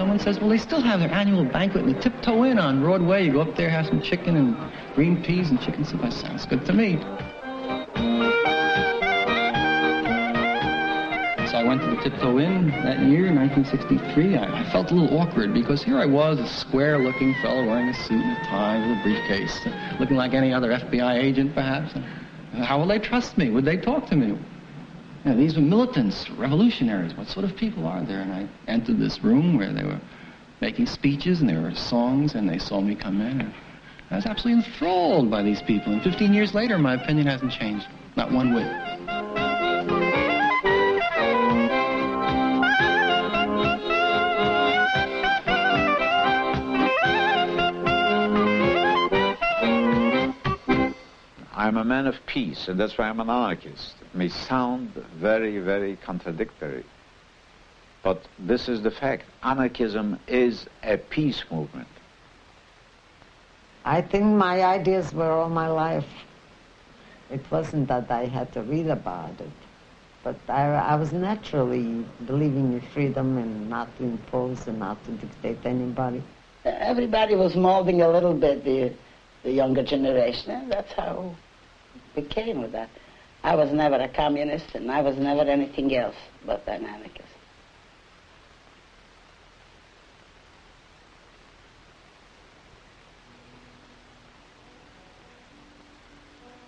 someone says, well, they still have their annual banquet and they tiptoe in on Broadway. You go up there, have some chicken and green peas and chicken soup. That sounds good to me. So I went to the Tiptoe Inn that year, 1963. I felt a little awkward because here I was, a square-looking fellow wearing a suit and a tie with a briefcase, looking like any other FBI agent, perhaps. How will they trust me? Would they talk to me? You know, these were militants, revolutionaries. What sort of people are there? And I entered this room where they were making speeches and there were songs, and they saw me come in. And I was absolutely enthralled by these people. And 15 years later, my opinion hasn't changed, not one whit. I'm a man of peace, and that's why I'm an anarchist. It may sound very, very contradictory, but this is the fact. Anarchism is a peace movement. I think my ideas were all my life. It wasn't that I had to read about it, but I was naturally believing in freedom and not to impose and not to dictate anybody. Everybody was molding a little bit the younger generation, and that's how it became with that. I was never a communist, and I was never anything else but an anarchist.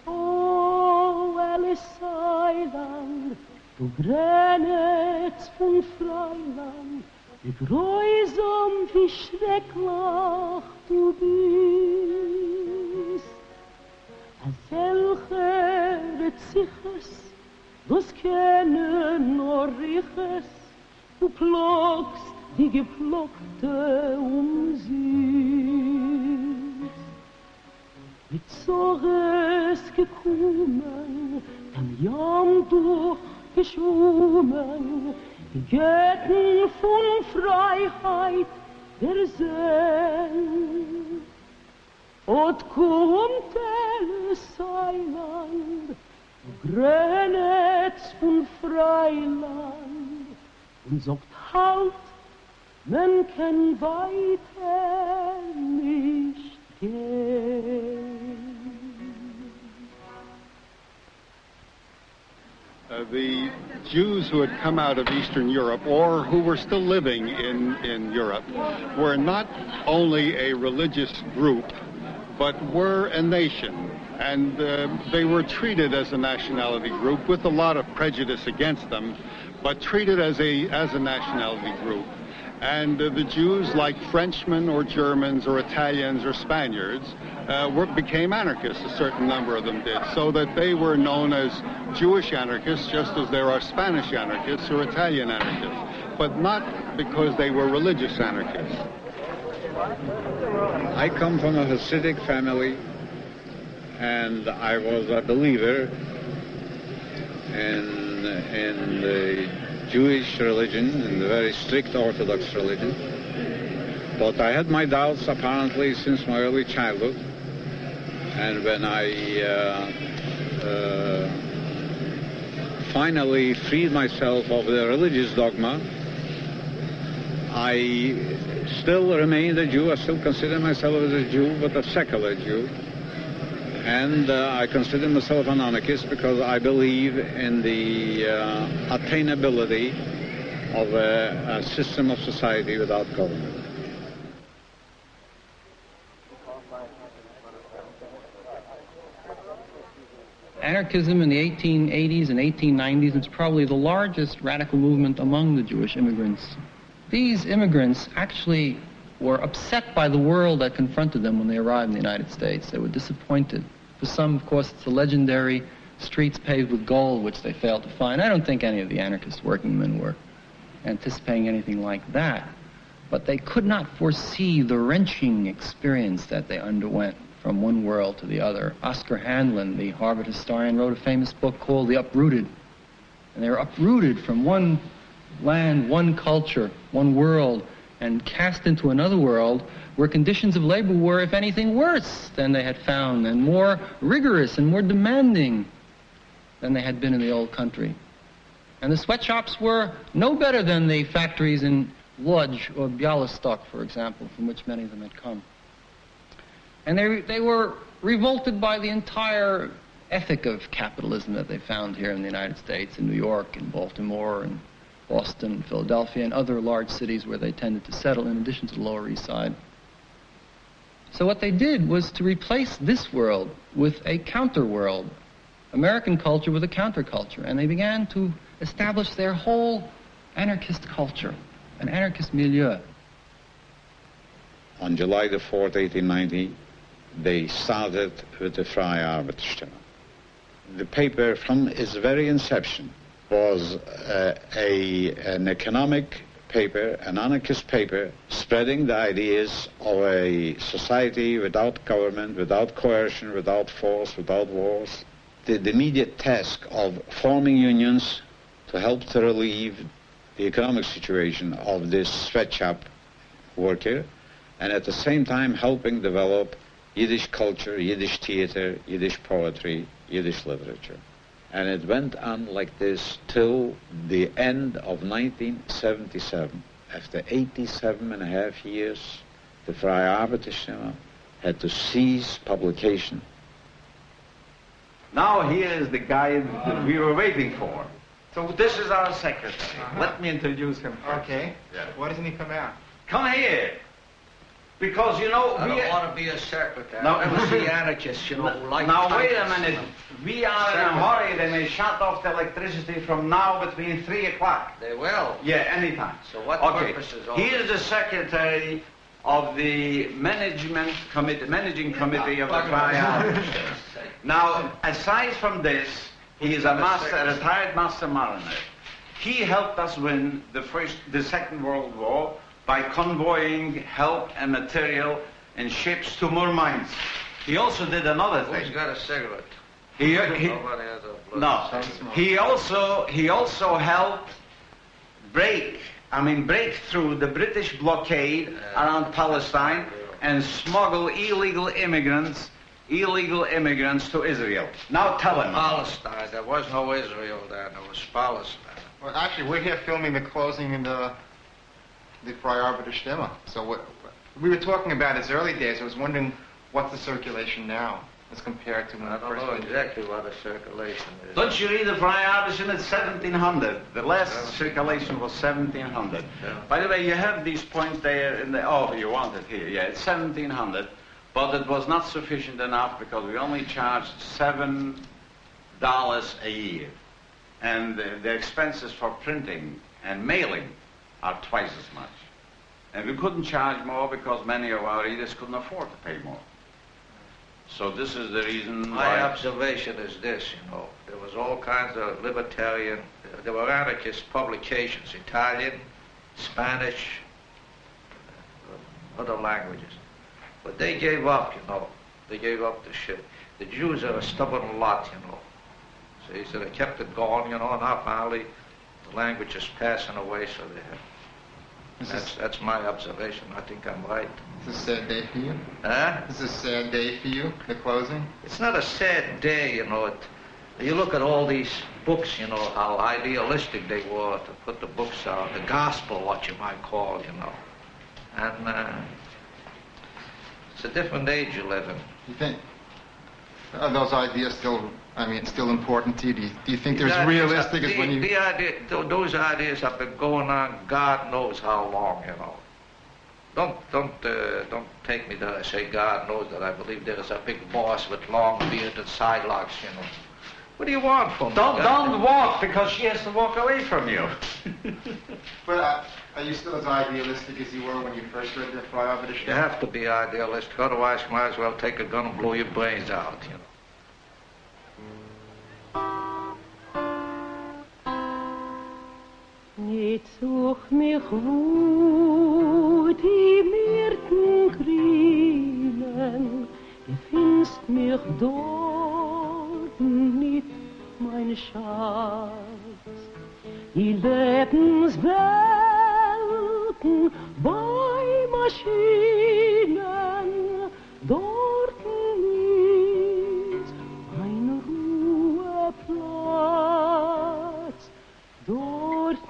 Oh, Alice Island, du Grenetz von Freiland, wie grausam, wie schrecklich du bist. Als solche Retziches, das kennen nur Riches, du plockst die Geplockte siehst. Mit Zorres gekommen, dem Jam durchgeschwommen, die Götten von Freiheit der Sinn. Und kommt Alice Island, Grenetz von Freiland, und sagt halt, man kann weiter nicht gehen. The Jews who had come out of Eastern Europe or who were still living in Europe were not only a religious group, but were a nation. And they were treated as a nationality group with a lot of prejudice against them, but treated as a nationality group. And the Jews, like Frenchmen or Germans or Italians or Spaniards, became anarchists. A certain number of them did, so that they were known as Jewish anarchists, just as there are Spanish anarchists or Italian anarchists, but not because they were religious anarchists. I come from a Hasidic family, and I was a believer in the Jewish religion, in the very strict Orthodox religion. But I had my doubts, apparently, since my early childhood. And when I finally freed myself of the religious dogma, I still remained a Jew. I still consider myself as a Jew, but a secular Jew. And I consider myself an anarchist because I believe in the attainability of a system of society without government. Anarchism in the 1880s and 1890s was probably the largest radical movement among the Jewish immigrants. These immigrants actually were upset by the world that confronted them when they arrived in the United States. They were disappointed. For some, of course, it's the legendary streets paved with gold, which they failed to find. I don't think any of the anarchist working men were anticipating anything like that. But they could not foresee the wrenching experience that they underwent from one world to the other. Oscar Handlin, the Harvard historian, wrote a famous book called The Uprooted. And they were uprooted from one land, one culture, one world, and cast into another world where conditions of labor were, if anything, worse than they had found, and more rigorous and more demanding than they had been in the old country. And the sweatshops were no better than the factories in Lodz or Bialystok, for example, from which many of them had come. And they were revolted by the entire ethic of capitalism that they found here in the United States, in New York, in Baltimore, and Boston, Philadelphia, and other large cities where they tended to settle, in addition to the Lower East Side. So what they did was to replace this world with a counter-world, American culture with a counterculture, and they began to establish their whole anarchist culture, an anarchist milieu. On July the 4th, 1890, they started with the Freie Arbeiterstimme. The paper, from its very inception, was an economic paper, an anarchist paper, spreading the ideas of a society without government, without coercion, without force, without wars. The immediate task of forming unions to help to relieve the economic situation of this sweatshop worker, and at the same time helping develop Yiddish culture, Yiddish theater, Yiddish poetry, Yiddish literature. And it went on like this till the end of 1977. After 87 and a half years, the Freie Arbeiterstimme had to cease publication. Now here is the guy that we were waiting for. So this is our secretary. Let me introduce him first. Okay. Yeah. Why doesn't he come out? Come here. Because, you know, I we... don't want to be a secretary. No. I was the anarchist, you know, who like Now, wait a titles. minute. We are in a hurry. They may shut off the electricity from now between 3 o'clock. They will. Yeah, anytime. So what purpose is all He this? is the secretary of the managing committee of the Freie Arbeiterstimme. Now, aside from this, he is a retired master mariner. He helped us win the Second World War by convoying help and material in ships to Murmansk. He also did another Who's thing. got a cigarette? He Nobody has a blood. no. He also helped break through the British blockade around Palestine and smuggle illegal immigrants to Israel. Now tell him. Palestine. There was no Israel then. There was Palestine. Well, actually, we're here filming the closing in the Freie Arbeiterstimme. So what we were talking about his early days. I was wondering what's the circulation now as compared to when I it don't first know went. exactly what a circulation is. Don't you read the Freie Arbeiterstimme? It's 1700. The last circulation was 1700. Yeah. By the way, you have these points there in the... Oh, you want it here. Yeah, it's 1700. But it was not sufficient enough because we only charged $7 a year. And the expenses for printing and mailing are twice as much. And we couldn't charge more because many of our readers couldn't afford to pay more. So this is the reason My why... observation is this, you know. There was all kinds of libertarian, there were anarchist publications, Italian, Spanish, other languages. But they gave up, you know. They gave up the shit. The Jews are a stubborn lot, you know. See, so they kept it going, you know, now finally the language is passing away, so they have. That's my observation. I think I'm right. It's a sad day for you. Huh? This is a sad day for you, the closing. It's not a sad day, you know. You look at all these books, you know, how idealistic they were to put the books out, the gospel, what you might call, you know. And it's a different age you live in. You think are those ideas still? I mean, still important to you? Do you think they're as realistic as when you? Those ideas have been going on God knows how long, you know. Don't take me to say God knows that I believe there is a big boss with long bearded sidelocks, you know. What do you want from me? Don't walk because she has to walk away from you. But are you still as idealistic as you were when you first read the Freie Arbeiterstimme? You have to be idealistic, otherwise you might as well take a gun and blow your brains out, you know. Nicht such mich, wo die Myrten grünen, du findest mich dort nicht, mein Schatz. Die Lebenswelten bei Maschinen, dort ist ein Ruheplatz. Dort ist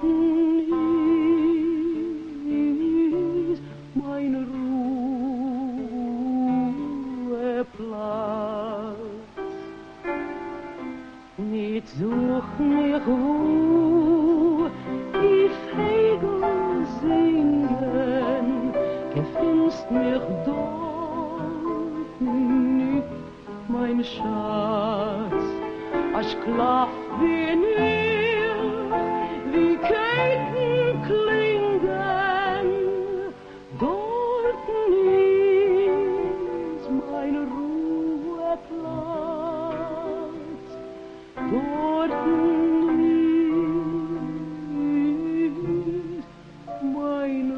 lässt mich dort nicht, mein Schatz. Ich klaff wie nie, wie Keiten klingen. Dort ist mein Ruheplatz. Dort ist mein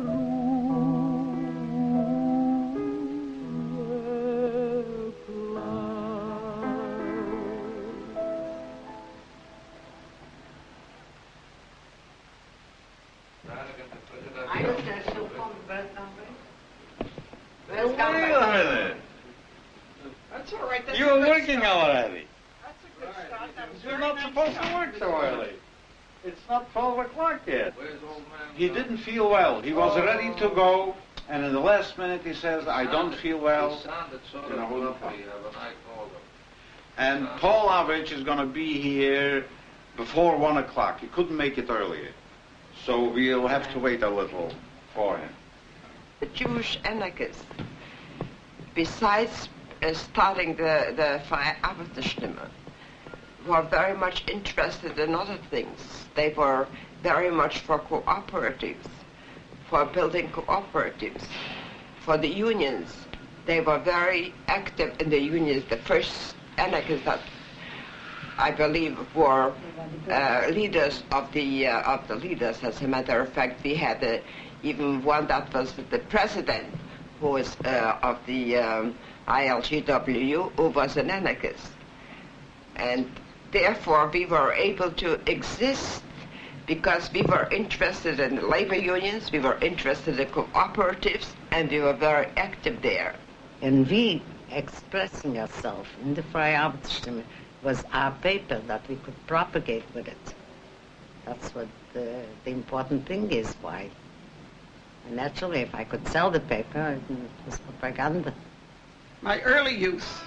Wait a minute. That's all right. That's You were working already. That's a good start. That was You're very not nice supposed to start. work so early. It's not 12 o'clock yet. Where's old man? He didn't feel well. He was ready to go, and in the last minute he says, I don't feel well. He sounded sort of You know, lovely when I called him. And Paul Avich is going to be here before 1 o'clock. He couldn't make it earlier. So we'll have to wait a little for him. The Jewish anarchists, besides starting the Feierabendstimme, were very much interested in other things. They were very much for cooperatives, for building cooperatives, for the unions. They were very active in the unions. The first anarchists that I believe were leaders of the leaders. As a matter of fact, we had even one that was the president, who was of the ILGW, who was an anarchist. And therefore, we were able to exist because we were interested in labor unions, we were interested in cooperatives, and we were very active there. And we expressing ourselves in the Freie Arbeitsstimme was our paper that we could propagate with it. That's what the important thing is, why. And naturally, if I could sell the paper, it was propaganda. My early youth,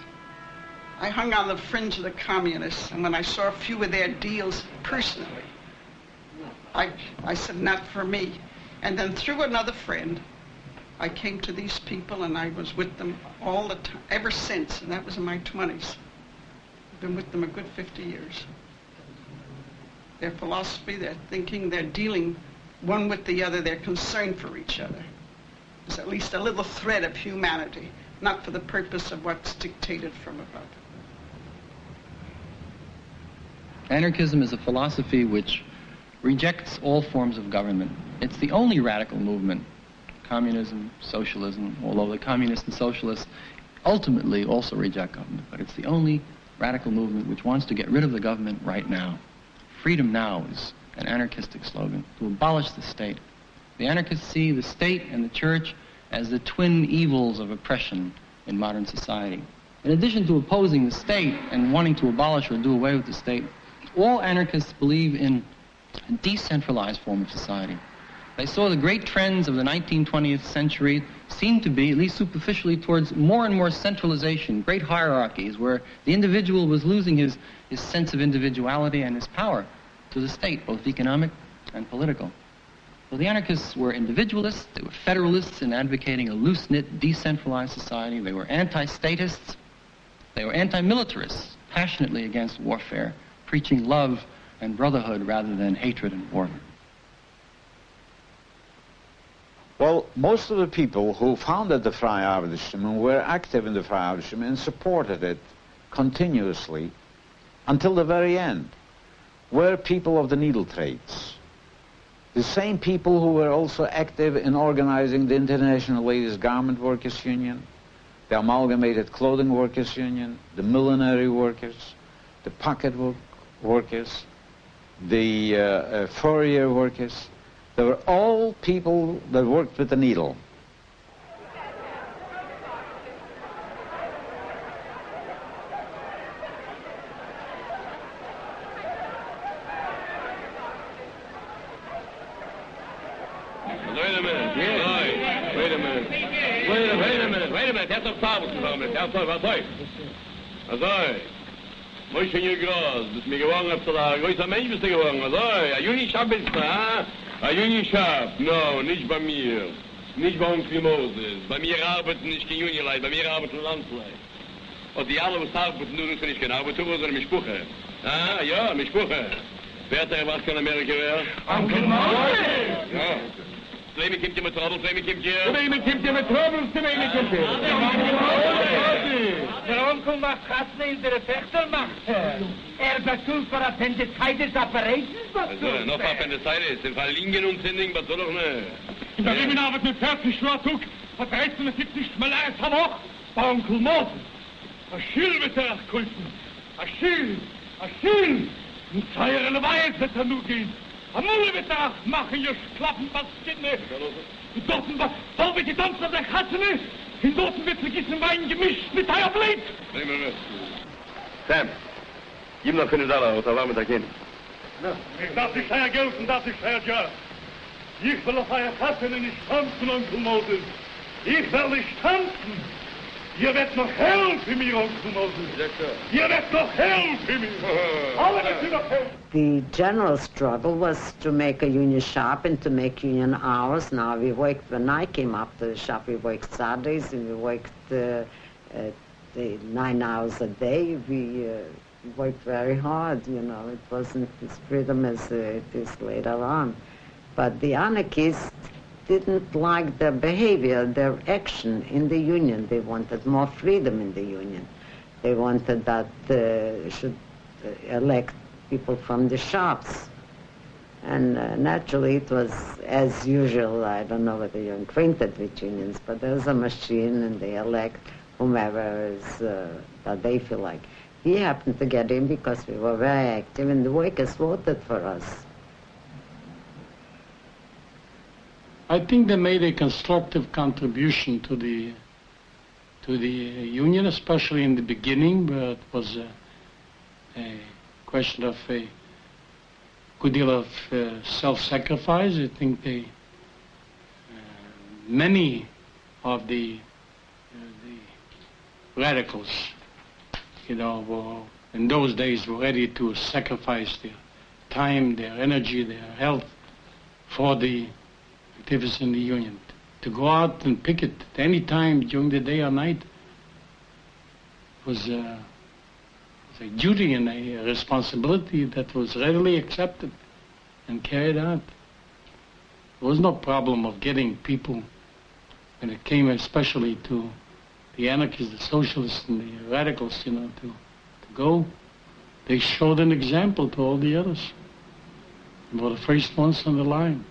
I hung on the fringe of the communists, and when I saw a few of their deals personally, I said, not for me. And then through another friend, I came to these people, and I was with them all the time, ever since, and that was in my 20s. I've been with them a good 50 years. Their philosophy, their thinking, their dealing one with the other, their concern for each other. There's at least a little thread of humanity, not for the purpose of what's dictated from above. Anarchism is a philosophy which rejects all forms of government. It's the only radical movement, communism, socialism, although the communists and socialists ultimately also reject government, but it's the only radical movement which wants to get rid of the government right now. Freedom now is an anarchistic slogan, to abolish the state. The anarchists see the state and the church as the twin evils of oppression in modern society. In addition to opposing the state and wanting to abolish or do away with the state, all anarchists believe in a decentralized form of society. They saw the great trends of the 19th, 20th century seem to be, at least superficially, towards more and more centralization, great hierarchies, where the individual was losing his sense of individuality and his power to the state, both economic and political. So the anarchists were individualists, they were federalists in advocating a loose-knit, decentralized society. They were anti-statists, they were anti-militarists, passionately against warfare, preaching love and brotherhood rather than hatred and war. Well, most of the people who founded the Freie Arbeitsstimme were active in the Freie Arbeitsstimme and supported it continuously until the very end, were people of the needle trades. The same people who were also active in organizing the International Ladies Garment Workers Union, the Amalgamated Clothing Workers Union, the Millinery Workers, the Pocketbook Workers, the Furrier Workers. They were all people that worked with the needle. Wait a minute. Yes. Wait a minute. Wait a minute. That's a problem, Moment. That's all. Azoi. Moishe you gross. Bis mir gewonnen auf der größer Mensch bist du gewonnen. Azoi. A Juni Schab bist du, ha? A Juni Schab. No, nicht bei mir. Nicht bei Onkel Moses. Bei mir arbeiten nicht kein Unionleid, bei mir arbeiten Landleid. Und die alle, was arbeiten, nur nicht keine Arbeit, sondern Mischpuche. Ah, ja, Mischpuche. Wer hat der was in Amerika wer? Onkel Moses! Ja. Zwei kommt ihr mit Trouble, zwei kommt ihr... Zwei kommt ihr mit Trouble, zwei kommt ihr. Der Onkel macht Kassen in der Töchter macht. Besucht für Appendicitis Operations. Also, noch Appendicitis, im Fall Lingenentzündung, was soll doch ne? In der Lebenarbeit mit 40 Schwarzug, hat 1370 Malaria am Hoch, bei Onkel Moses. Achille wird er geholfen. Achille! In zweierlei Weise wird er nur gehen. Amul wird er machen, ihr Schlappen, was Kinder. Und dort wird die Tanz auf der Katzen ist. In dort wird vergessen Wein gemischt mit Eierblit. Sam, gib noch $5, was er war mit der Kind. Ich darf die Steuer gelten, darf die Steuer ja. Ich will auf euer Katzen nicht tanzen, Onkel Moses. Ich will nicht tanzen. Ihr werdet noch helfen mir, Onkel Moses. Ihr werdet noch helfen mir. Alle werdet noch helfen. The general struggle was to make a union shop and to make union hours. Now we worked, when I came up to the shop, we worked Saturdays and we worked the 9 hours a day. We worked very hard, you know. It wasn't as freedom as it is later on. But the anarchists didn't like their behavior, their action in the union. They wanted more freedom in the union. They wanted that should elect people from the shops. And naturally it was as usual. I don't know whether you're acquainted with unions, but there's a machine and they elect whomever is that they feel like. He happened to get in because we were very active and the workers voted for us. I think they made a constructive contribution to the union, especially in the beginning, where it was a question of a good deal of self-sacrifice. I think many of the radicals, you know, were, in those days were ready to sacrifice their time, their energy, their health for the activists in the union. To go out and picket at any time during the day or night was a duty and a responsibility that was readily accepted and carried out. There was no problem of getting people, when it came especially to the anarchists, the socialists, and the radicals, you know, to go. They showed an example to all the others. They were the first ones on the line.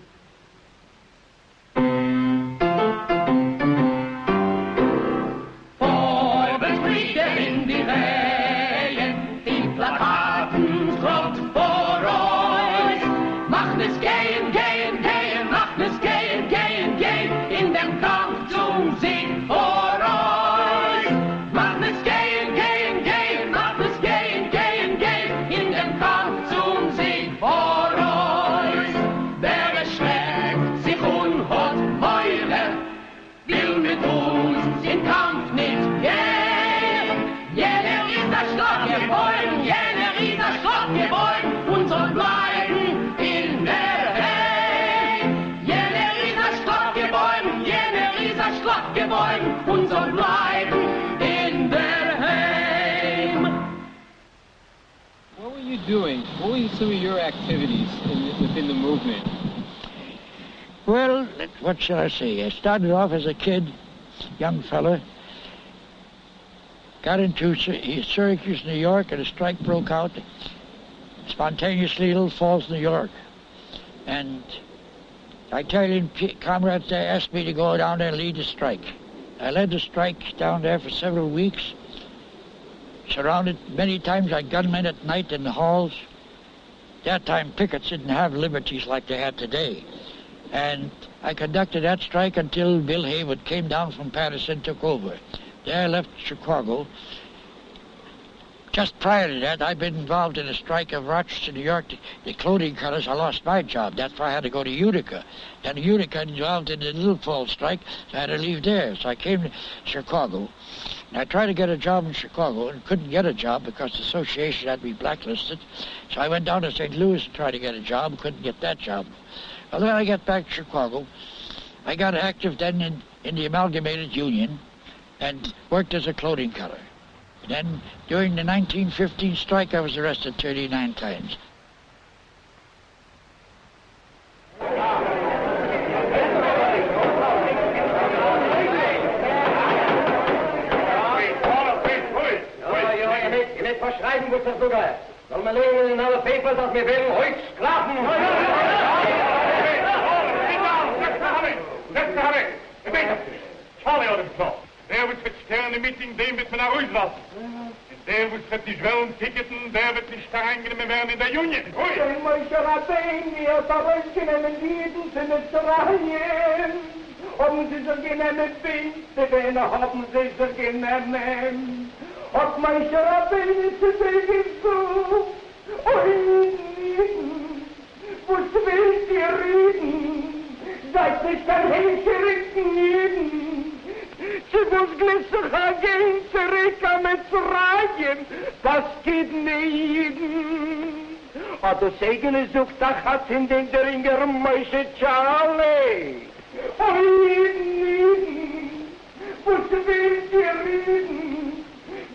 What were you doing? What were some of your activities within the movement? Well, what shall I say? I started off as a kid, young fella. Got into Syracuse, New York, and a strike broke out spontaneously, Little Falls, New York. And Italian comrades there asked me to go down there and lead the strike. I led the strike down there for several weeks, surrounded many times by gunmen at night in the halls. That time pickets didn't have liberties like they had today. And I conducted that strike until Bill Haywood came down from Patterson and took over. There I left Chicago. Just prior to that, I'd been involved in a strike of Rochester, New York. The clothing cutters, I lost my job. That's why I had to go to Utica. Then Utica involved in the Little Falls strike, so I had to leave there. So I came to Chicago. And I tried to get a job in Chicago and couldn't get a job because the association had me blacklisted. So I went down to St. Louis and tried to get a job, couldn't get that job. Well, then I got back to Chicago. I got active then in the Amalgamated Union and worked as a clothing cutter. Then, during the 1915 strike, I was arrested 39 times. Je weet verschrijven moet er sogar. Soll man legen in alle papers, dass wir werden heute Sklaven. Charlie out of the Der wird mit Sterne Meeting, dem wird man nach Hause lassen. Und der wird nicht wollen ticketen, der wird nicht da reingenommen werden in der Union. Ui! Ich möchte raten, wir da reingenommen jeden zu nicht rein. Haben Sie so genommen Binte, wenn haben Sie so genommen. Ob mein Schrabin zu sagen so, oi, was willst ihr reden? Seid nicht ein Hähnchen jeden. Sie muss glitzer gehen, zurück mit Reihen, das geht nicht. Aber das eigene Sucht, da hat in den Ringer Mäusche Charlie. Oi, was willst ihr reden?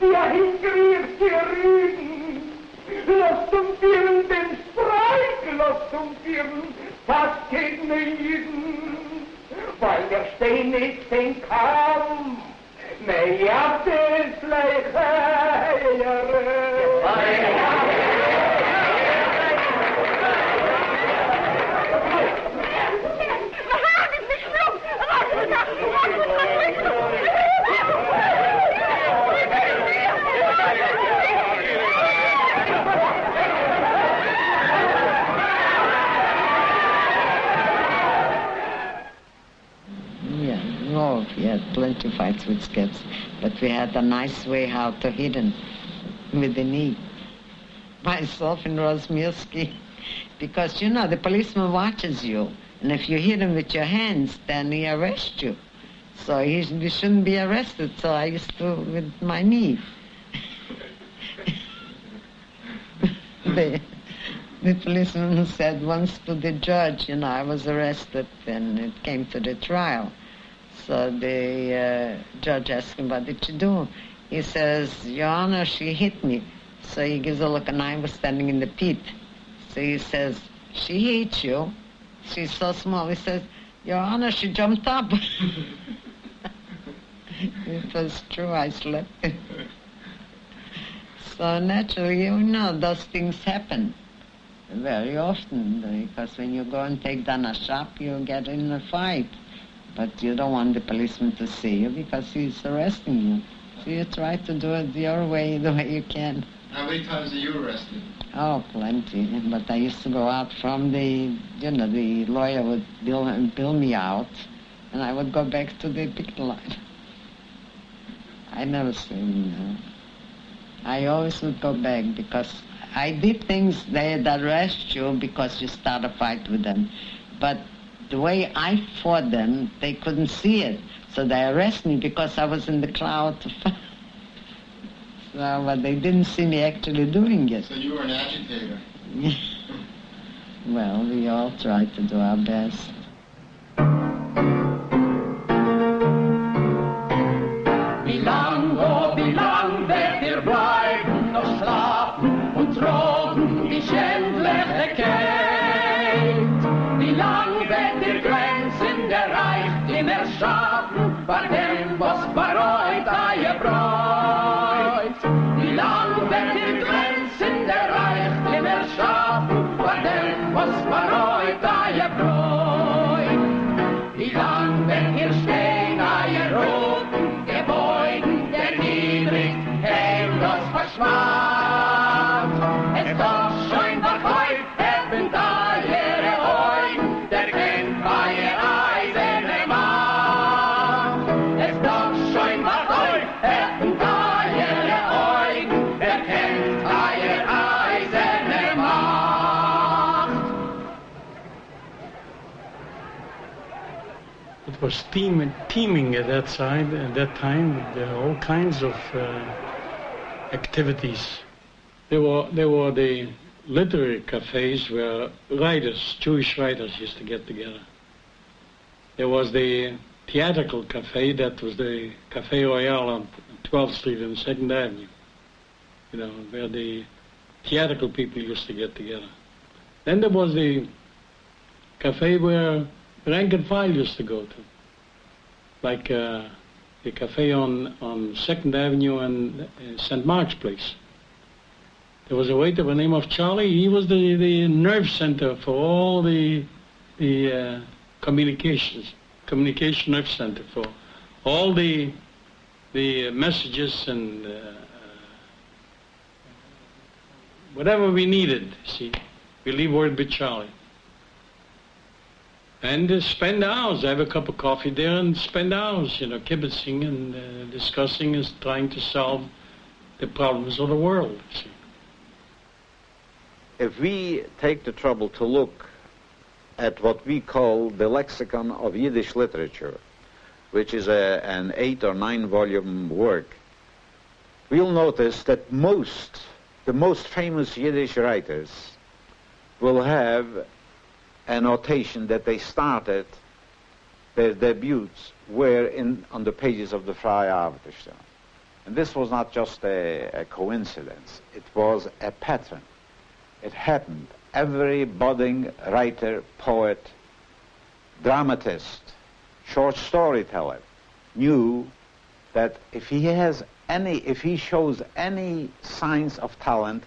Die hingrieft die Rüden, lasst uns führen den Streik, lasst uns führen, das geht nicht, weil wir stehen nicht den Kampf, mehr jagt es No, we had plenty of fights with scabs, but we had a nice way how to hit them with the knee. Myself and Rosmirsky, because, you know, the policeman watches you, and if you hit him with your hands, then he arrests you. So you shouldn't be arrested, so I used to with my knee. The policeman said once to the judge, you know, I was arrested, and it came to the trial. So the judge asked him, what did you do? He says, Your Honor, she hit me. So he gives a look, and I was standing in the pit. So he says, she hit you? She's so small. He says, Your Honor, she jumped up. It was true, I slept. So naturally, you know, those things happen very often, because when you go and take down a shop, you get in a fight. But you don't want the policeman to see you because he's arresting you. So you try to do it your way, the way you can. How many times are you arrested? Oh, plenty. But I used to go out from the, you know, the lawyer would bill me out, and I would go back to the picket line. I never seen, I always would go back because I did things, they'd arrest you because you start a fight with them. But the way I fought them, they couldn't see it. So they arrested me because I was in the crowd. So, but they didn't see me actually doing it. So you were an agitator. Well, we all tried to do our best. Wie lang, oh, wie lang werdet ihr bleiben, noch schlafen und drohen die Schändlichkeit? Wie lang werdet ihr Grenzen erreicht, immer schaffen, bei dem, was bereut, ihr Bräut? Wie lang werdet ihr Grenzen erreicht, immer schaffen, bei dem, was bereut, ihr Bräut? Wie lang werdet ihr stehen, ihr roten Gebäuden, der niedrig hält das Verschmack? Es doch schon war heut, hätten da ihre Augen, der kennt ihr eiserne Macht. Es doch schon war heut, hätten da ihre Augen, der kennt ihr eiserne Macht. It was teeming at that side, at that time. There were all kinds of activities. There were the literary cafes where writers, Jewish writers, used to get together. there was the theatrical cafe, that was the Cafe Royale on 12th Street and 2nd Avenue, you know, where the theatrical people used to get together. Then there was the cafe where rank and file used to go to, like the cafe on 2nd Avenue and St. Mark's Place. There was a waiter by the name of Charlie. He was the nerve center for all the communication nerve center for all the messages and whatever we needed. See, we leave word with Charlie. And spend hours, have a cup of coffee there and spend hours, you know, kibitzing and discussing and trying to solve the problems of the world. See. If we take the trouble to look at what we call the lexicon of Yiddish literature, which is an 8 or 9 volume work, we'll notice that the most famous Yiddish writers will have a notation that they started their debuts were on the pages of the Freie Arbeiterstimme. And this was not just a coincidence, it was a pattern. It happened. Every budding writer, poet, dramatist, short storyteller knew that if he shows any signs of talent,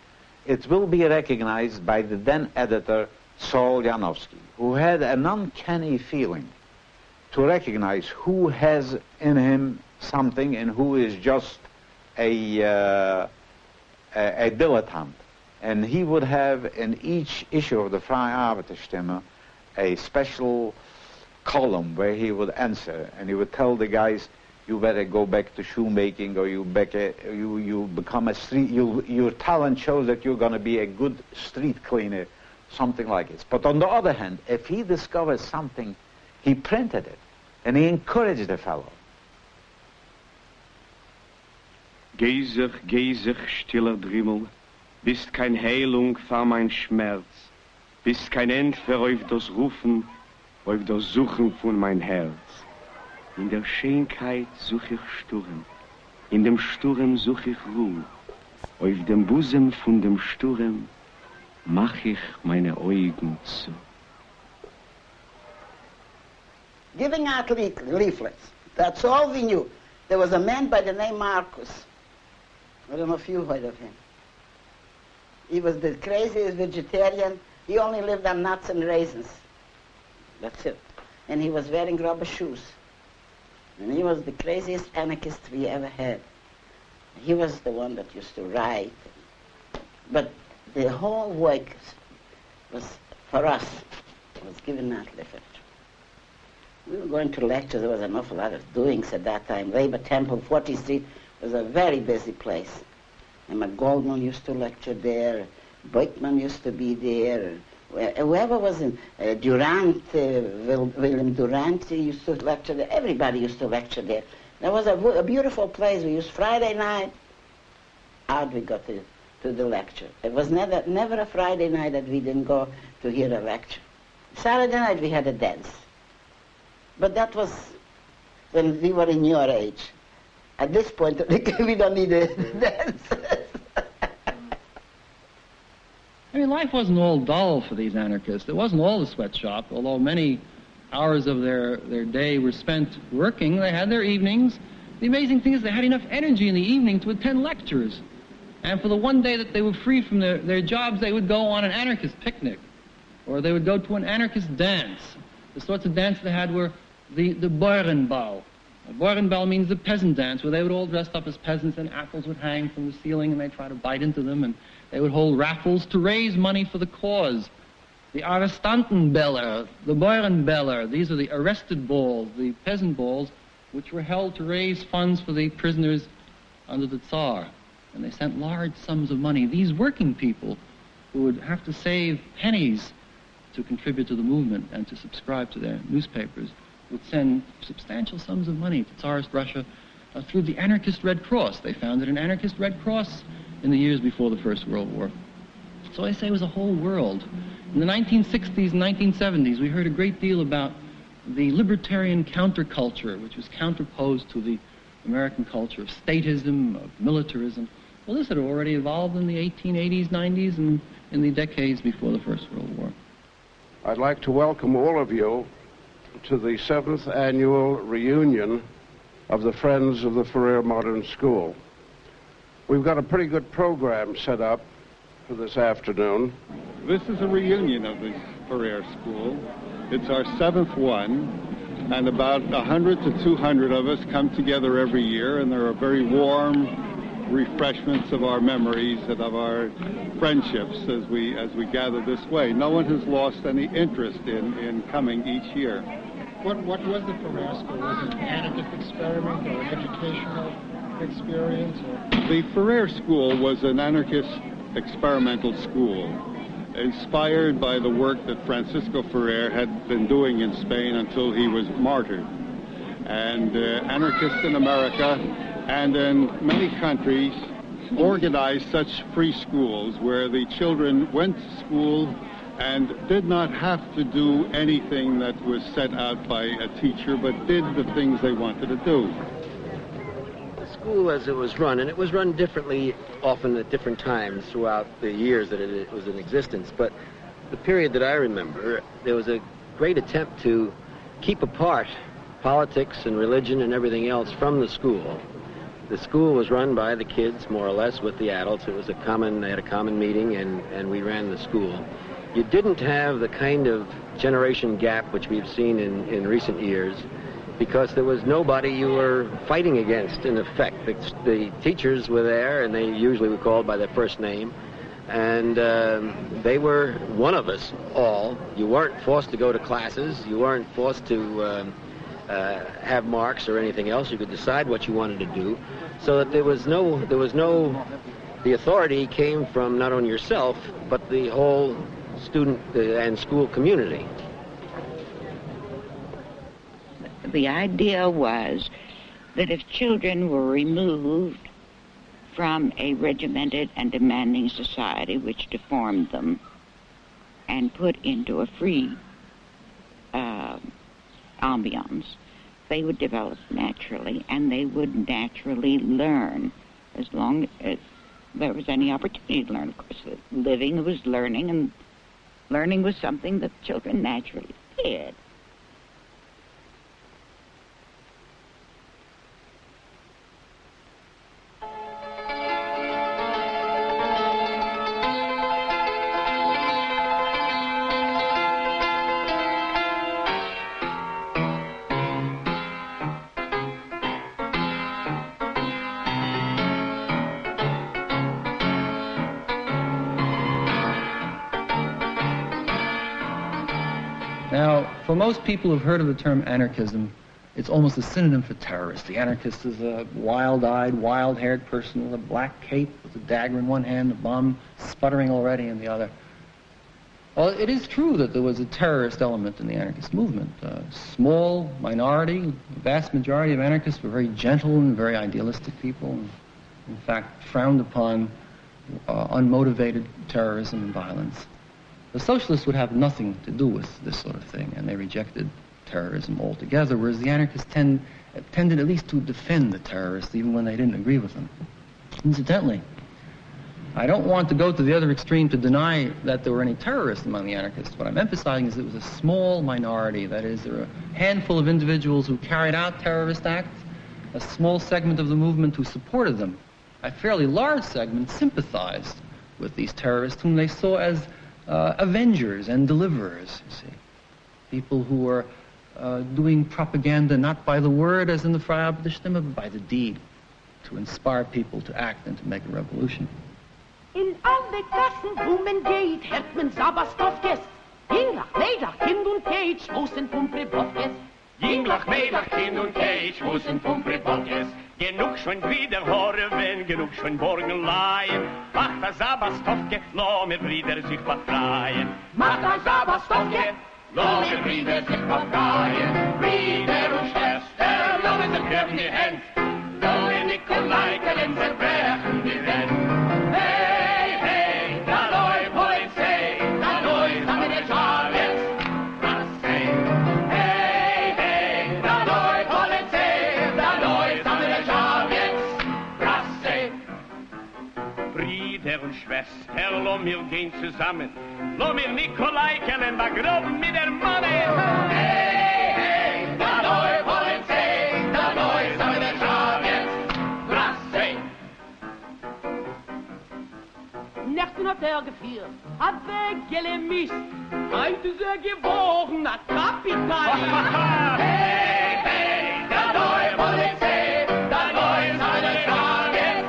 it will be recognized by the then editor Saul Janowski, who had an uncanny feeling to recognize who has in him something and who is just a dilettante. And he would have in each issue of the Freie Arbeiterstimme a special column where he would answer, and he would tell the guys, you better go back to shoemaking, or you become a street, your talent shows that you're going to be a good street cleaner, something like this. But on the other hand, if he discovers something, he printed it, and he encouraged the fellow. Geh sich, stiller Drimmel, bist kein Heilung für mein Schmerz, bist kein End für auf das Rufen, auf das Suchen von mein Herz. In der Schönheit such ich Sturm, in dem Sturm such ich Ruhe, auf dem Busen von dem Sturm mach ich meine Augen zu. Giving out leaflets, that's all we knew. There was a man by the name Marcus. I don't know if you heard of him. He was the craziest vegetarian. He only lived on nuts and raisins. That's it. And he was wearing rubber shoes. And he was the craziest anarchist we ever had. He was the one that used to write. But the whole work was, for us, was giving out literature. We were going to lecture. There was an awful lot of doings at that time. Labor Temple, 40th Street was a very busy place. And Goldman used to lecture there. Beukman used to be there. Whoever was in Durant, William Durant used to lecture there. Everybody used to lecture there. There was a beautiful place. We used Friday night. Out we got to the lecture. It was never a Friday night that we didn't go to hear a lecture. Saturday night we had a dance. But that was when we were in your age. At this point, we don't need a dance. I mean, life wasn't all dull for these anarchists. It wasn't all the sweatshop, although many hours of their day were spent working. They had their evenings. The amazing thing is they had enough energy in the evening to attend lectures. And for the one day that they were free from their jobs, they would go on an anarchist picnic, or they would go to an anarchist dance. The sorts of dance they had were the Bäuerenbau. Bäuerenbau means the peasant dance, where they would all dress up as peasants and apples would hang from the ceiling and they'd try to bite into them, and they would hold raffles to raise money for the cause. The Arrestantenbäller, the Bäuerenbäller, these are the arrested balls, the peasant balls, which were held to raise funds for the prisoners under the Tsar. And they sent large sums of money. These working people who would have to save pennies to contribute to the movement and to subscribe to their newspapers would send substantial sums of money to Tsarist Russia through the Anarchist Red Cross. They founded an Anarchist Red Cross in the years before the First World War. So I say it was a whole world. In the 1960s and 1970s, we heard a great deal about the libertarian counterculture, which was counterposed to the American culture of statism, of militarism. Well, this had already evolved in the 1880s, 90s, and in the decades before the First World War. I'd like to welcome all of you to the 7th annual reunion of the Friends of the Ferrer Modern School. We've got a pretty good program set up for this afternoon. This is a reunion of the Ferrer School. It's our 7th one, and about 100 to 200 of us come together every year, and there are very warm refreshments of our memories and of our friendships as we gather this way. No one has lost any interest in coming each year. What was the Ferrer School? Was it an anarchist experiment or an educational experience? The Ferrer School was an anarchist experimental school, inspired by the work that Francisco Ferrer had been doing in Spain until he was martyred. And anarchists in America and in many countries organized such free schools where the children went to school and did not have to do anything that was set out by a teacher, but did the things they wanted to do. The school as it was run, and it was run differently, often at different times throughout the years that it was in existence, but the period that I remember, there was a great attempt to keep apart politics and religion and everything else from the school. The school was run by the kids, more or less, with the adults. It was they had a common meeting, and we ran the school. You didn't have the kind of generation gap which we've seen in recent years, because there was nobody you were fighting against, in effect. The teachers were there, and they usually were called by their first name, and they were one of us all. You weren't forced to go to classes. You weren't forced to have marks or anything else. You could decide what you wanted to do, so that there was no, the authority came from not only yourself, but the whole student and school community. The idea was that if children were removed from a regimented and demanding society which deformed them and put into a free ambiance, they would develop naturally, and they would naturally learn as long as there was any opportunity to learn. Of course, living was learning, and learning was something that children naturally did. Now, for most people who've heard of the term anarchism, it's almost a synonym for terrorist. The anarchist is a wild-eyed, wild-haired person with a black cape, with a dagger in one hand, a bomb sputtering already in the other. Well, it is true that there was a terrorist element in the anarchist movement. A small minority, the vast majority of anarchists were very gentle and very idealistic people, and in fact frowned upon unmotivated terrorism and violence. The socialists would have nothing to do with this sort of thing, and they rejected terrorism altogether, whereas the anarchists tended at least to defend the terrorists even when they didn't agree with them. Incidentally, I don't want to go to the other extreme to deny that there were any terrorists among the anarchists. What I'm emphasizing is it was a small minority. That is, there were a handful of individuals who carried out terrorist acts, a small segment of the movement who supported them. A fairly large segment sympathized with these terrorists whom they saw as avengers and deliverers, you see. People who were doing propaganda not by the word, as in the Freiheit der Stimme, but by the deed, to inspire people to act and to make a revolution. In alle Gassen, wo man geht, hört man Sabastowkes. Jinglach, Mädach, Kind und Cage, wo sind Pumpribowkes? Jinglach, Mädach, Kind und Cage, wo sind Pumpribowkes? Genug schon wieder Horven, genug schon Borgenleien. Macht a Sabastowke, lo mir Brüder sich befreien. Macht a Sabastowke, lo mir Brüder sich befreien. Brüder und Schwester, lo mir sind Kirchen die Hände. Lo mir Nikolai, können zerbrechen die Wände. Hey, hey, da läuft Polizei, da läuft haben wir Charles. Was hey, hey, Schwester, lass mir gehen zusammen. Lass mir Nikolai kennen, begraben mit der Manne. Hey, hey, da neue Polizei, da neue Sache der Schaf jetzt. Brasse! Nächten hat geführt, hat weggelemist. Heute ist geworden, ein Kapitalist. Hey, hey, da neue Polizei, da neue Sache der Schaf jetzt.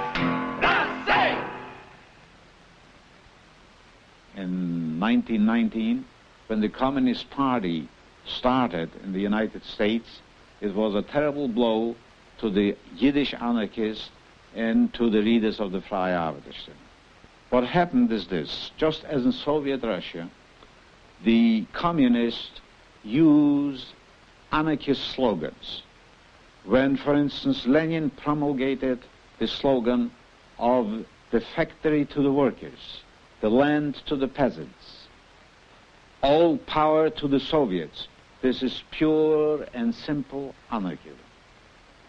Brasse! In 1919, when the Communist Party started in the United States, it was a terrible blow to the Yiddish anarchists and to the readers of the Freie Arbeiterstimme. What happened is this: just as in Soviet Russia, the communists used anarchist slogans. When, for instance, Lenin promulgated the slogan of the factory to the workers, the land to the peasants, all power to the Soviets, this is pure and simple anarchism.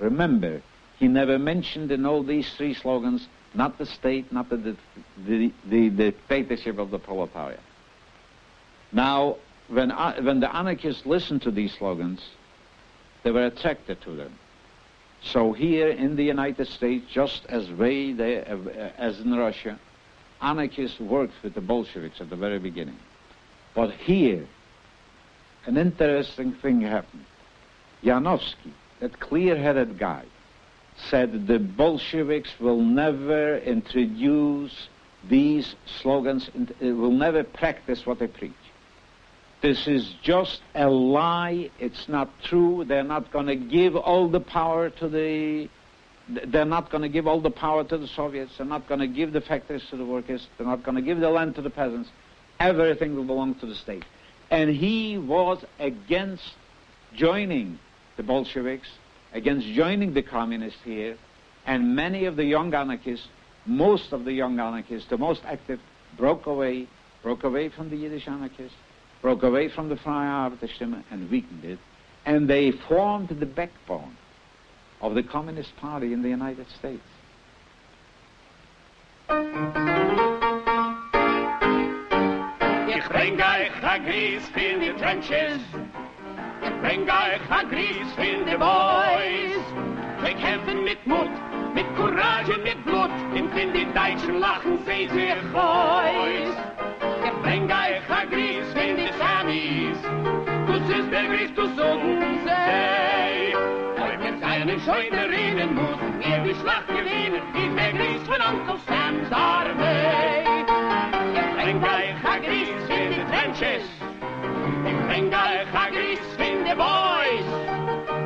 Remember, he never mentioned in all these three slogans not the state, not the dictatorship of the proletariat. Now, when the anarchists listened to these slogans, they were attracted to them. So here in the United States, just as as in Russia, anarchists worked with the Bolsheviks at the very beginning. But here, an interesting thing happened. Yanovsky, that clear-headed guy, said the Bolsheviks will never introduce these slogans, will never practice what they preach. This is just a lie. It's not true. They're not going to give all the power to the Soviets. They're not going to give the factories to the workers. They're not going to give the land to the peasants. Everything will belong to the state. And he was against joining the Bolsheviks, against joining the communists here, and many of the young anarchists, most of the young anarchists, the most active, broke away from the Yiddish anarchists, broke away from the Freie Arbeiterstimme and weakened it, and they formed the backbone of the Communist Party in the United States. Ich bring euch a Gries für die Trenches. Ich bring euch a Gries für die Boys. Wir kämpfen mit Mut, mit Courage, mit Blut. Und wenn die Deutschen lachen, sie sich heus. Ich bring euch a Gries für die Samis. Das ist der Gries, du sollten sei. Weil wir seine Scheunerinnen müssen wir die Schlacht gewinnen. Wie der Gries von Onkel Sam's Armee. Ich bring euch a Gries für die Trenches. Ich bring euch a Gries für die Boys.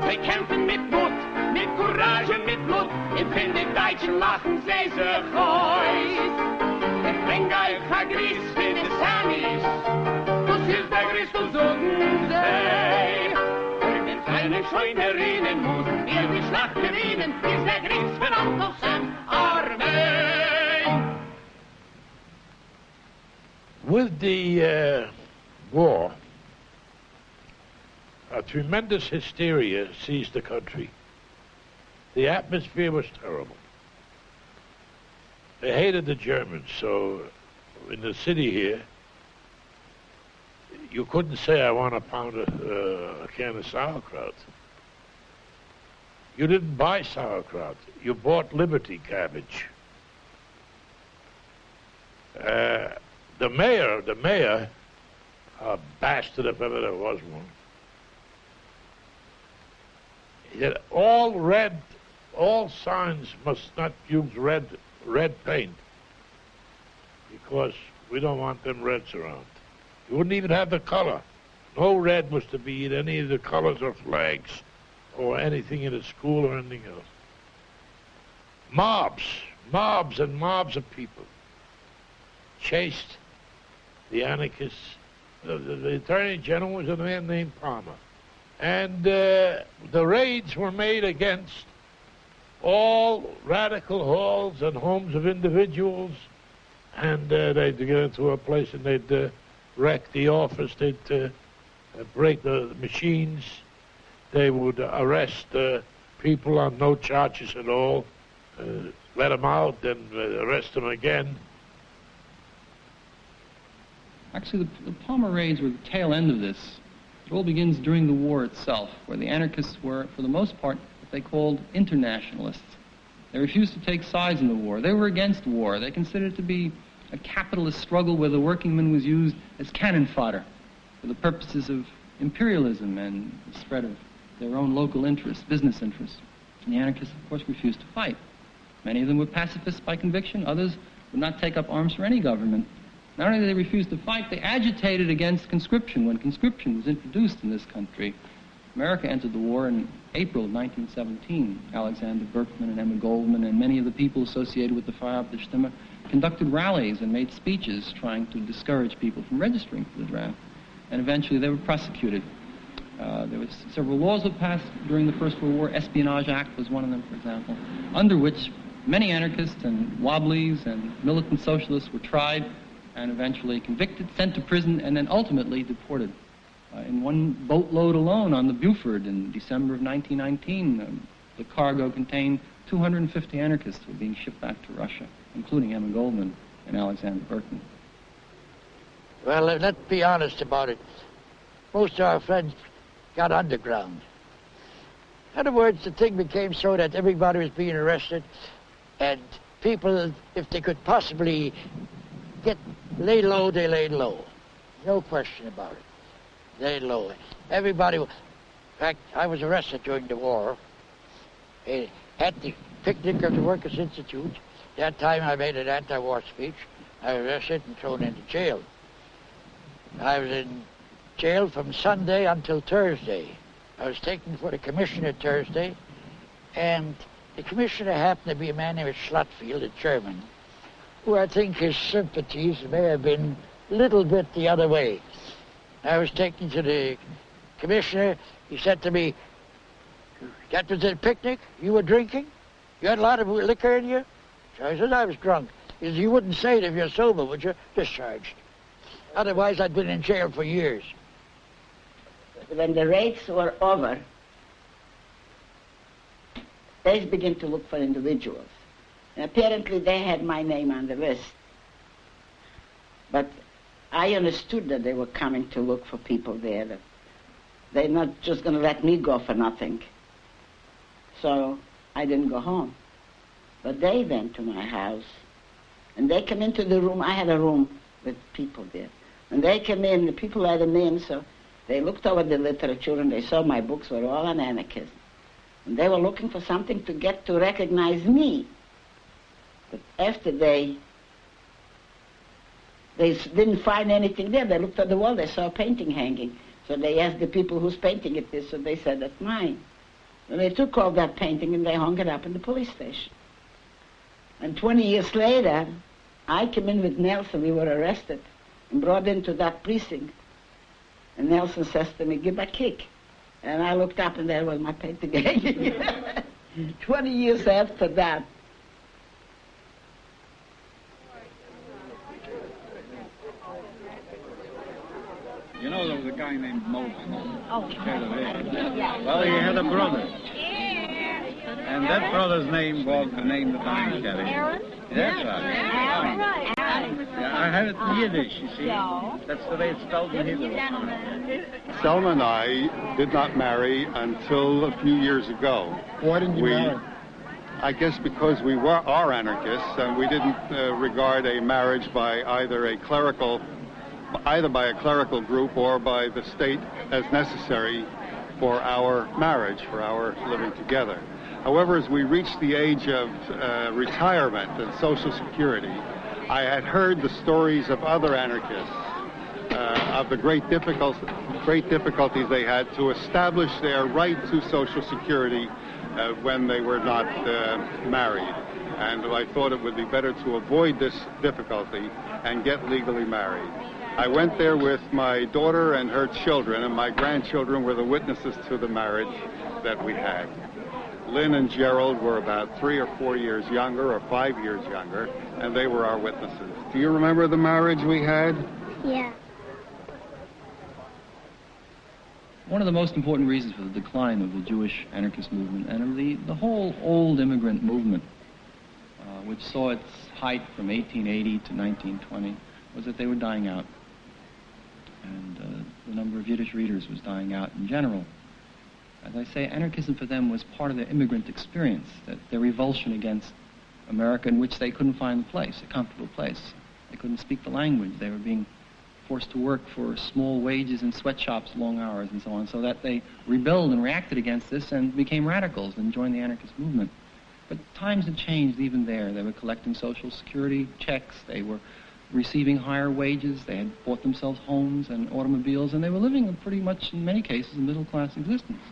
Sie kämpfen mit Mut, mit Courage, mit Blut. Und wenn die Deutschen lachen, sie sich heus. Ich bring euch a Gries für die Samis. Das ist der Gries, du sollten sei. Und wenn seine Scheunerinnen müssen wir die Schlacht gewinnen, ist der Gries von Onkel Sam's Armee. With the war, a tremendous hysteria seized the country. The atmosphere was terrible. They hated the Germans, so in the city here, you couldn't say, I want a pound of a can of sauerkraut. You didn't buy sauerkraut. You bought Liberty cabbage. The mayor, a bastard if ever there was one, he said, all signs must not use red paint because we don't want them reds around. You wouldn't even have the color. No red was to be in any of the colors or flags or anything in a school or anything else. Mobs and mobs of people chased the anarchists. The Attorney General was a man named Palmer. And the raids were made against all radical halls and homes of individuals. And they'd get into a place and they'd wreck the office. They'd break the machines. They would arrest people on no charges at all, let them out, then arrest them again. Actually, the Palmer raids were the tail end of this. It all begins during the war itself, where the anarchists were, for the most part, what they called internationalists. They refused to take sides in the war. They were against war. They considered it to be a capitalist struggle where the working man was used as cannon fodder for the purposes of imperialism and the spread of their own local interests, business interests. And the anarchists, of course, refused to fight. Many of them were pacifists by conviction. Others would not take up arms for any government. Not only did they refuse to fight, they agitated against conscription when conscription was introduced in this country. America entered the war in April of 1917. Alexander Berkman and Emma Goldman and many of the people associated with the Freiheitliche Stimme conducted rallies and made speeches trying to discourage people from registering for the draft. And eventually they were prosecuted. There were several laws that passed during the First World War. Espionage Act was one of them, for example, under which many anarchists and wobblies and militant socialists were tried and eventually convicted, sent to prison, and then ultimately deported. In one boatload alone on the Buford in December of 1919, the cargo contained 250 anarchists who were being shipped back to Russia, including Emma Goldman and Alexander Berkman. Well, let's be honest about it. Most of our friends got underground. In other words, the thing became so that everybody was being arrested, and people, if they could possibly lay low, they laid low. No question about it. Laid low. Everybody, in fact, I was arrested during the war at the picnic of the Workers' Institute. That time I made an anti-war speech. I was arrested and thrown into jail. I was in jail from Sunday until Thursday. I was taken for the commissioner Thursday, and the commissioner happened to be a man named Schlotfield, a German, who I think his sympathies may have been a little bit the other way. I was taken to the commissioner. He said to me, "That was a picnic? You were drinking? You had a lot of liquor in you?" So I said, "I was drunk." He said, "You wouldn't say it if you're sober, would you?" Discharged. Otherwise, I'd been in jail for years. When the raids were over, they began to look for individuals. And apparently they had my name on the list. But I understood that they were coming to look for people there, that they're not just going to let me go for nothing. So I didn't go home. But they went to my house, and they came into the room. I had a room with people there. And they came in, the people let them in, so they looked over the literature, and they saw my books were all on anarchism. And they were looking for something to get to recognize me. But after they didn't find anything there. They looked at the wall, they saw a painting hanging. So they asked the people whose painting it is, so they said, "That's mine." And they took all that painting and they hung it up in the police station. And 20 years later, I came in with Nelson. We were arrested and brought into that precinct. And Nelson says to me, "Give a kick." And I looked up and there was my painting hanging. 20 years after that. You know, there was a guy named Moses. Oh. Well, he had a brother. And that brother's name was the name that I'm carrying. Aaron? That's right. Yeah, I had it in Yiddish, you see. That's the way it's spelled in Hebrew. Selma and I did not marry until a few years ago. Why didn't you marry? I guess because we are anarchists, and we didn't regard a marriage by either by a clerical group or by the state as necessary for our marriage, for our living together. However, as we reached the age of retirement and Social Security, I had heard the stories of other anarchists, of the great difficulties they had to establish their right to Social Security when they were not married. And I thought it would be better to avoid this difficulty and get legally married. I went there with my daughter and her children, and my grandchildren were the witnesses to the marriage that we had. Lynn and Gerald were about 3 or 4 years younger, or 5 years younger, and they were our witnesses. Do you remember the marriage we had? Yeah. One of the most important reasons for the decline of the Jewish anarchist movement and of the whole old immigrant movement, which saw its height from 1880 to 1920, was that they were dying out. and the number of Yiddish readers was dying out in general. As I say, anarchism for them was part of their immigrant experience, that their revulsion against America, in which they couldn't find a place, a comfortable place. They couldn't speak the language. They were being forced to work for small wages in sweatshops, long hours, and so on, so that they rebelled and reacted against this and became radicals and joined the anarchist movement. But times had changed even there. They were collecting Social Security checks. They were receiving higher wages. They had bought themselves homes and automobiles, and they were living a pretty much, in many cases, a middle-class existence.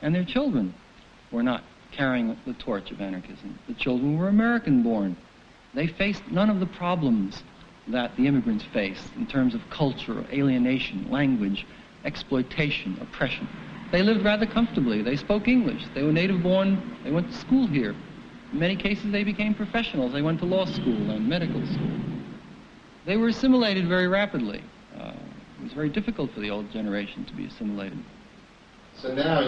And their children were not carrying the torch of anarchism. The children were American-born. They faced none of the problems that the immigrants faced in terms of culture, alienation, language, exploitation, oppression. They lived rather comfortably. They spoke English. They were native-born. They went to school here. In many cases, they became professionals. They went to law school and medical school. They were assimilated very rapidly. It was very difficult for the old generation to be assimilated. So now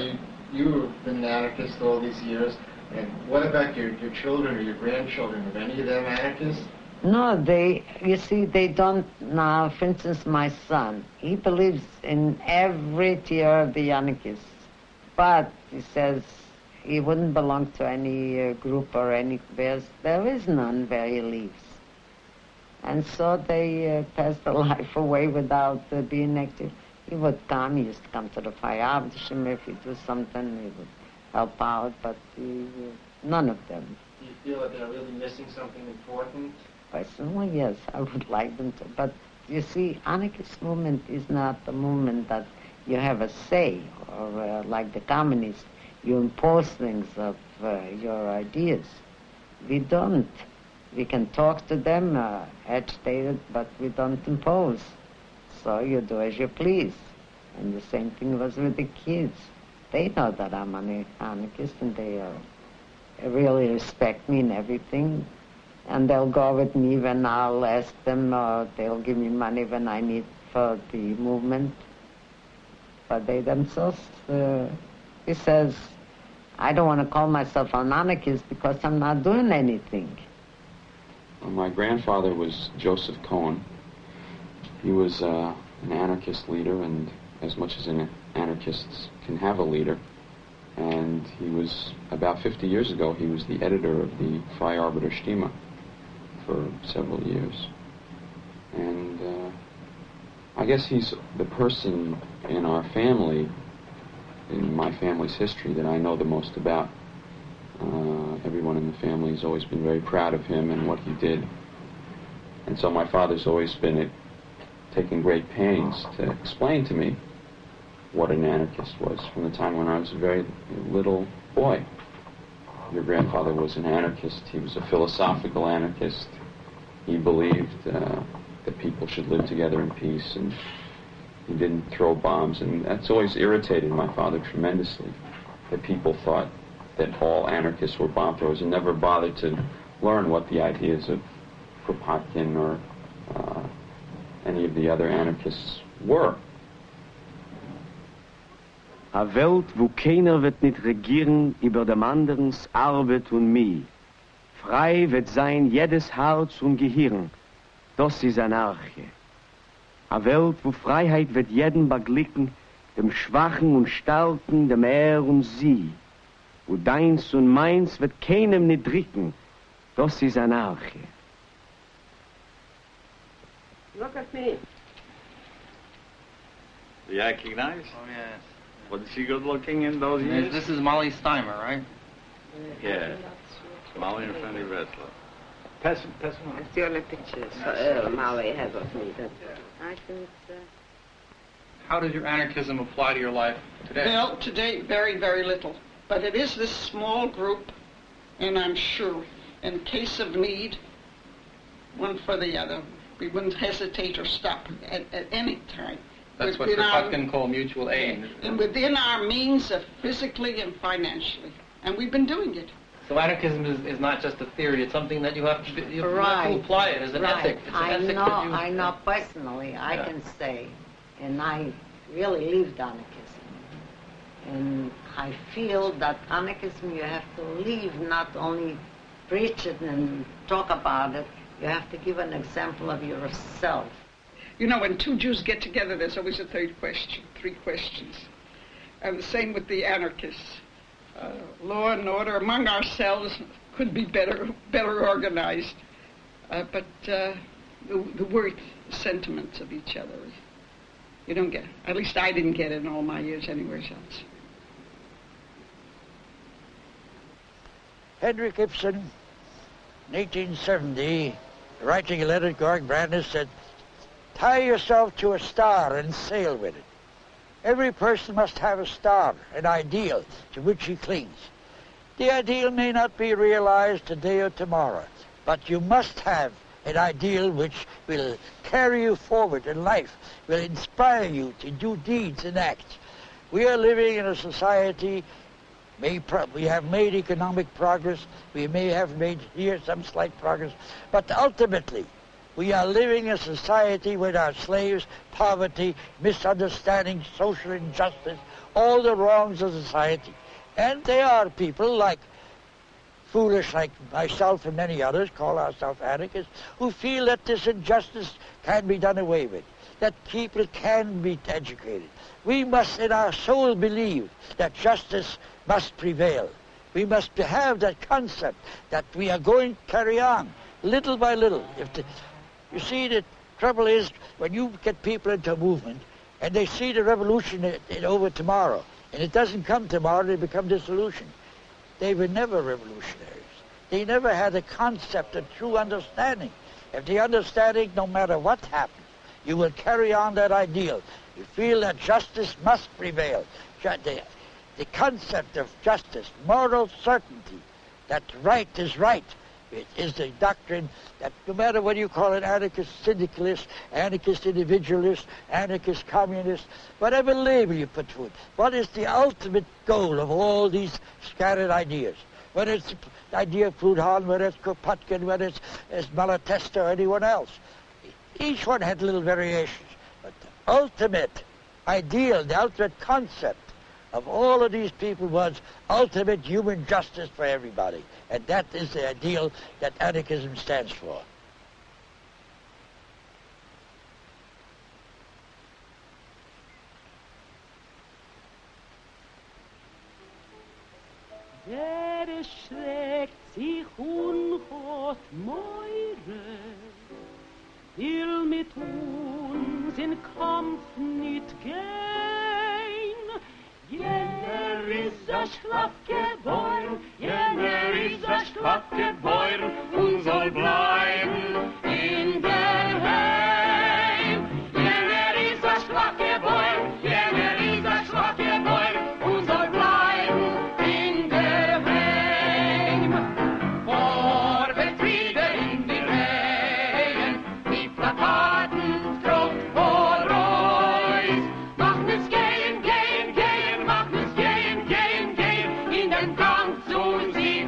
you've been an anarchist all these years, and what about your children or your grandchildren? Are any of them anarchists? No, you see, they don't now. For instance, my son, he believes in every tier of the anarchists, but he says he wouldn't belong to any group or any, there is none where he lives. And so they pass their life away without being active. He would come, he used to come to the fire, if he do something, he would help out, but none of them. Do you feel that they're really missing something important? Personally, yes, I would like them to. But you see, anarchist movement is not a movement that you have a say, or like the communists, you impose things of your ideas. We don't. We can talk to them, agitated, but we don't impose. So you do as you please. And the same thing was with the kids. They know that I'm an anarchist, and they really respect me and everything. And they'll go with me when I'll ask them, or they'll give me money when I need for the movement. But they themselves, he says, I don't want to call myself an anarchist because I'm not doing anything. Well, my grandfather was Joseph Cohen. He was an anarchist leader, and as much as anarchists can have a leader. And he was, about 50 years ago, he was the editor of the Freie Arbeiterstimme for several years. And I guess he's the person in our family, in my family's history, that I know the most about. Everyone in the family has always been very proud of him and what he did. And so my father's always been taking great pains to explain to me what an anarchist was from the time when I was a very little boy. Your grandfather was an anarchist. He was a philosophical anarchist. He believed that people should live together in peace, and he didn't throw bombs. And that's always irritated my father tremendously, that people thought that all anarchists were bomb throwers and never bothered to learn what the ideas of Kropotkin or any of the other anarchists were. A Welt, wo keiner wird nicht regieren über dem anderens Arbeit und Mie. Frei wird sein jedes Herz und Gehirn. Das ist Anarchie. A Welt, wo Freiheit wird jeden beglicken, dem Schwachen und Starken, dem Er und Sie. Wo deins und meins wird keinem nicht drücken. Das ist Anarchie. Look at me. Do you recognize? Oh, yes. Was she good looking in those years? This is Molly Steimer, right? Yeah. Molly and Fanny Wrestler. Pass them on. It's the only pictures Molly has of me. I think How does your anarchism apply to your life today? Well, today, very, very little. But it is this small group, and I'm sure, in case of need, one for the other. We wouldn't hesitate or stop at any time. That's what Kropotkin called mutual aid. And within our means of physically and financially. And we've been doing it. So anarchism is not just a theory, it's something that you have to apply it as an ethic. It's an ethic that you... I know personally, I can say, and I really lived anarchism. And I feel that anarchism you have to live, not only preach it and talk about it, you have to give an example of yourself. You know, when two Jews get together, there's always a third question, three questions. And the same with the anarchists. Law and order among ourselves could be better organized. But the worth, sentiments of each other, you don't get. At least I didn't get it in all my years anywhere else. Henrik Ibsen, in 1870, writing a letter to Georg Brandes, said, "Tie yourself to a star and sail with it." Every person must have a star, an ideal to which he clings. The ideal may not be realized today or tomorrow, but you must have an ideal which will carry you forward in life, will inspire you to do deeds and acts. We are living in a society, we have made economic progress, we may have made here some slight progress, but ultimately we are living in a society with our slaves, poverty, misunderstanding, social injustice, all the wrongs of society. And there are people foolish like myself and many others, call ourselves anarchists, who feel that this injustice can be done away with, that people can be educated. We must in our soul believe that justice must prevail. We must have that concept that we are going to carry on little by little. You see, the trouble is when you get people into a movement and they see the revolution over tomorrow, and it doesn't come tomorrow, they become disillusioned. They were never revolutionaries. They never had a concept of true understanding. If the understanding, no matter what happens, you will carry on that ideal. You feel that justice must prevail. The concept of justice, moral certainty, that right is right. It is the doctrine that no matter what you call it, anarchist syndicalist, anarchist individualist, anarchist communist, whatever label you put to it, what is the ultimate goal of all these scattered ideas? Whether it's the idea of Proudhon, whether it's Kropotkin, whether it's Malatesta or anyone else. Each one had little variations. But the ultimate ideal, the ultimate concept of all of these people was ultimate human justice for everybody. And that is the ideal that anarchism stands for. Der schlägt sich unhot Meure, will mit uns in Kampf nicht gehen. Jener ist ein Schlafgebäuer, jener ist ein Schlafgebäuer und soll bleiben in der Heim. Jener ist ein Schlafgebäuer, jener ist ein Schlafgebäuer und soll bleiben in der Heim. Vorwärts wieder in die Reihen, die Plakaten trot vor Reus. Machen es gehen, gehen, gehen, machen es gehen, gehen, gehen, in den Gang zu ziehen.